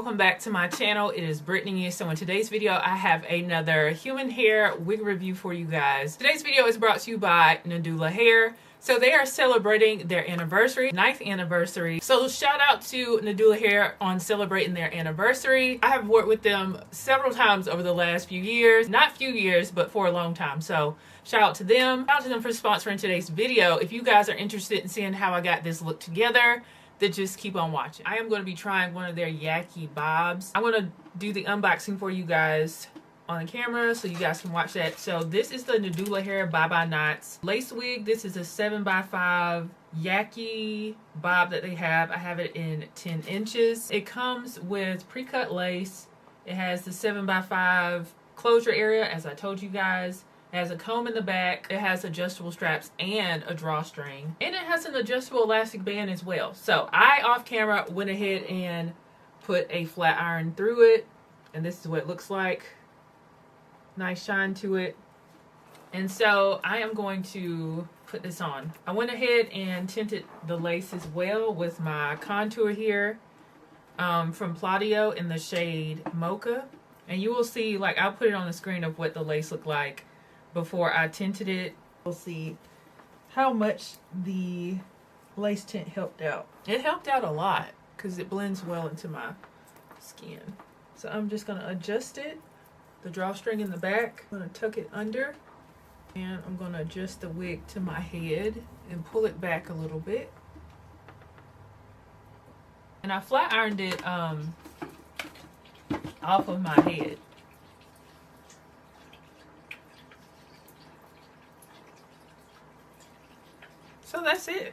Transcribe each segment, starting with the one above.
welcome back to my channel. It is Brittany. So in today's video, I have another human hair wig review for you guys. Today's video is brought to you by Nadula Hair. So they are celebrating their anniversary, 9th anniversary. So shout out to Nadula Hair on celebrating their anniversary. I have worked with them several times over the last few years. Not few years, but for a long time. So shout out to them. Shout out to them for sponsoring today's video. If you guys are interested in seeing how I got this look together, then just keep on watching. I am going to be trying one of their Yaki bobs. I'm going to do the unboxing for you guys on the camera so you guys can watch that. So this is the Nadula Hair Bye Bye Knots lace wig. This is a 7x5 Yaki bob that they have. I have it in 10 inches. It comes with pre-cut lace. It has the 7x5 closure area, as I told you guys. It has a comb in the back. It has adjustable straps and a drawstring. And it has an adjustable elastic band as well. So I, off camera, went ahead and put a flat iron through it. And this is what it looks like. Nice shine to it. And so I am going to put this on. I went ahead and tinted the lace as well with my contour here from Plaudio in the shade Mocha. And you will see, like, I'll put it on the screen of what the lace looked like before I tinted it. We'll see how much the lace tint helped out. It helped out a lot because it blends well into my skin. So I'm just going to adjust it. The drawstring in the back. I'm going to tuck it under. And I'm going to adjust the wig to my head and pull it back a little bit. And I flat ironed it off of my head. So that's it.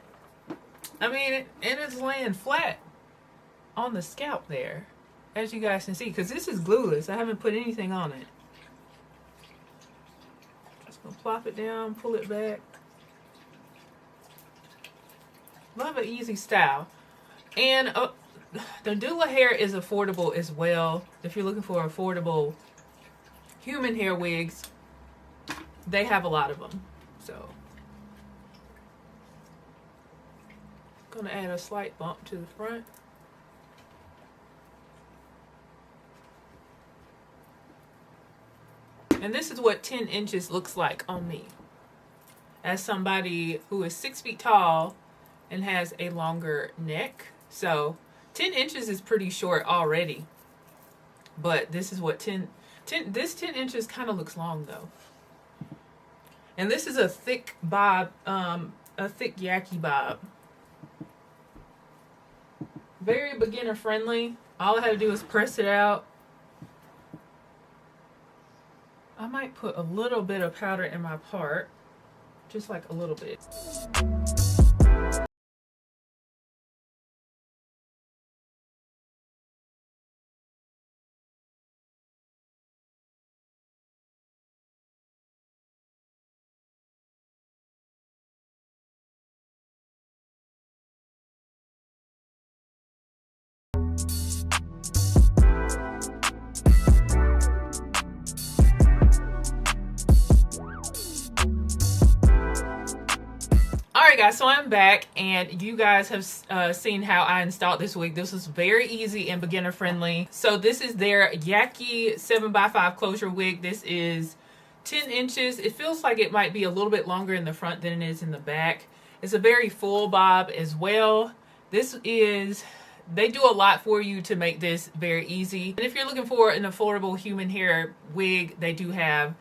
I mean, and it's laying flat on the scalp there, as you guys can see, because this is glueless. I haven't put anything on it. Just gonna plop it down, pull it back. Love an easy style. And the Nadula hair is affordable as well. If you're looking for affordable human hair wigs, they have a lot of them. So gonna add a slight bump to the front. And this is what 10 inches looks like on me, as somebody who is 6 feet tall and has a longer neck. So 10 inches is pretty short already, but this is what 10 inches kind of looks long though. And this is a thick bob, a thick Yaki bob. Very beginner friendly. All I had to do is press it out. I might put a little bit of powder in my part, just like a little bit. Alright guys, so I'm back and you guys have seen how I installed this wig. This was very easy and beginner friendly. So this is their Yaki 7x5 closure wig. This is 10 inches. It feels like it might be a little bit longer in the front than it is in the back. It's a very full bob as well. This is, they do a lot for you to make this very easy. And if you're looking for an affordable human hair wig, they do have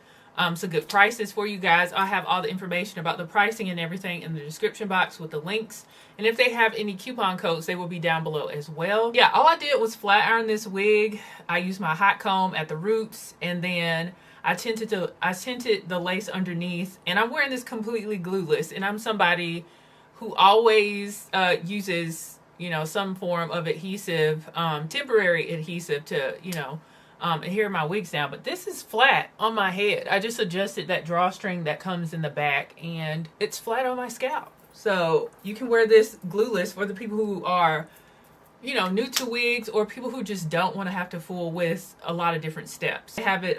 some good prices for you guys. I have all the information about the pricing and everything in the description box with the links. And if they have any coupon codes, they will be down below as well. Yeah, all I did was flat iron this wig. I used my hot comb at the roots, and then I tinted the lace underneath. And I'm wearing this completely glueless. And I'm somebody who always uses, you know, some form of adhesive, temporary adhesive to, you know, adhere my wigs down. But this is flat on my head. I just adjusted that drawstring that comes in the back and it's flat on my scalp. So you can wear this glueless for the people who are, you know, new to wigs, or people who just don't want to have to fool with a lot of different steps. They have it,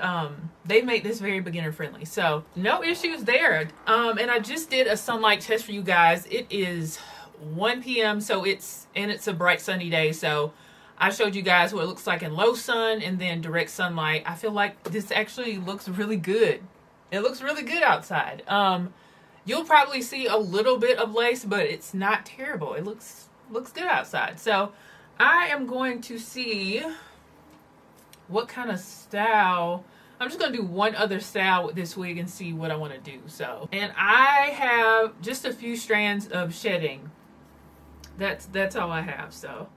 they make this very beginner friendly. So no issues there. And I just did a sunlight test for you guys. It is 1 p.m. so it's a bright sunny day. So I showed you guys what it looks like in low sun and then direct sunlight. I feel like this actually looks really good. It looks really good outside. You'll probably see a little bit of lace, but it's not terrible. It looks good outside. So I am going to see what kind of style. I'm just going to do one other style with this wig and see what I want to do. So, and I have just a few strands of shedding. That's all I have. So.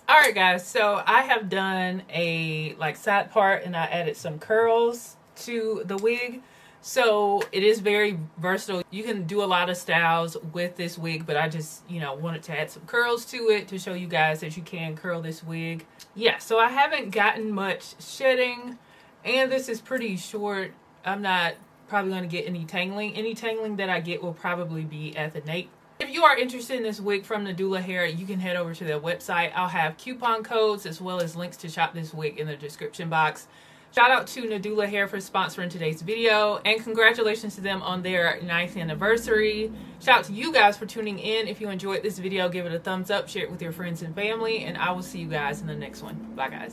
Alright guys, so I have done a side part and I added some curls to the wig. So it is very versatile. You can do a lot of styles with this wig, but I just, wanted to add some curls to it to show you guys that you can curl this wig. Yeah, so I haven't gotten much shedding and this is pretty short. I'm not probably going to get any tangling. Any tangling that I get will probably be at the nape. If you are interested in this wig from Nadula Hair, you can head over to their website. I'll have coupon codes as well as links to shop this wig in the description box. Shout out to Nadula Hair for sponsoring today's video, and congratulations to them on their 9th anniversary. Shout out to you guys for tuning in. If you enjoyed this video, give it a thumbs up, share it with your friends and family, and I will see you guys in the next one. Bye guys.